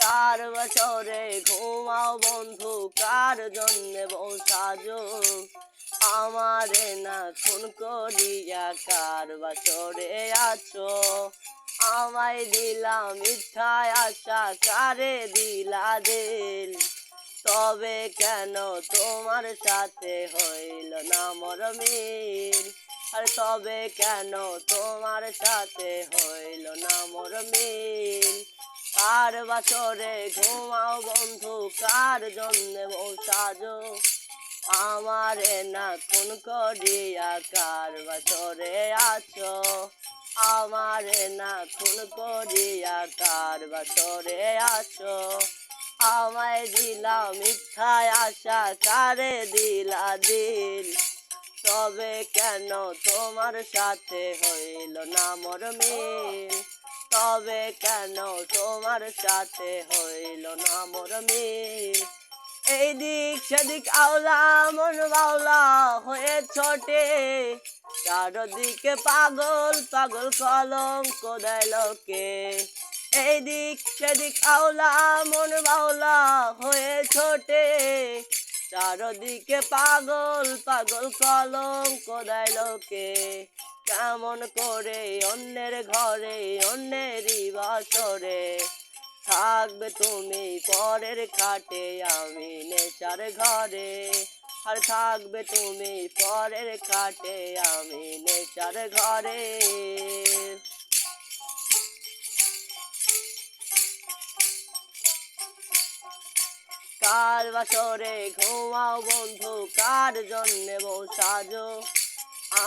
কার বাসরে ঘুমাও বন্ধু, কার জন্যে বউ সাজো, আমারে না খুন করিয়া কার বাসরে আছো। আমায় দিলা মিথ্যায় আশা, কারে দিলা দিল, তবে কেন তোমার সাথে হইল না মোর মিল। আর তবে কেন তোমার সাথে হইল না মোর মিল। কার বাসরে ঘুমাও বন্ধু, কার জন্যে বউ সাজো, আমারে না খুন করিয়া কার বাসরে আছো। আমারে না খুন করিয়া কার বাসরে আছো। আমায় দিলা মিথ্যায় আশা, কারে দিলা দিল, তবে কেন তোমার সাথে হইল না মোর মিল। তবে কেন তোমার সাথে হইল না মোর মিল। এইদিক সেদিক আওলা মন বাউলা হয়ে ছোটে, চারদিকে পাগল পাগল কলঙ্ক দেয় লোকে। এইদিক সেদিক আওলা মন বাউলা হয়ে ছোটে, চারদিকে পাগল পাগল কলঙ্ক দেয় লোকে। কেমন করে অন্যের ঘরে অন্যেরই বাসরে থাকবে তুমি পরের খাটে, আমি নেশার ঘরে। আর থাকবে তুমি পরের খাটে, আমি নেশার ঘরে। কার বাসরে ঘুমাও বন্ধু, কার জন্যে বউ সাজো,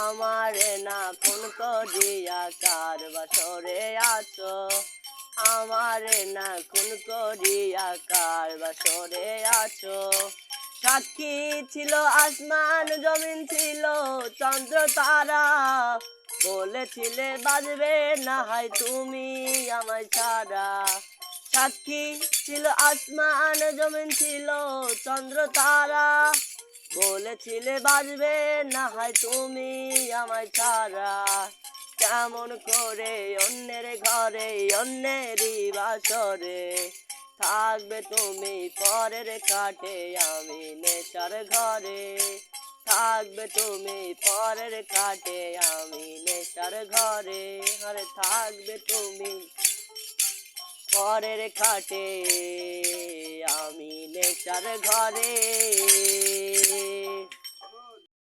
আমারে না খুন করিয়া কার বাসরে আছো। আমারে না খুন করিয়া কার বাসরে আছো। সাক্ষী ছিল আসমান জমিন ছিল চন্দ্র তারা, বলেছিলে বাজবে না হয় তুমি আমায় ছাড়া। সাক্ষী ছিল আসমান জমিন ছিল চন্দ্র তারা, বলেছিলে বাজবে না হয় তুমি আমায় ছাড়া। কেমন করে অন্যের ঘরে অন্যেরই বাসরে থাকবে তুমি পরের খাটে, আমি নেশার ঘরে। থাকবে তুমি পরের খাটে, আমি নেশার ঘরে। আরে থাকবে তুমি পরের খাটে, আমি নেশার ঘরে।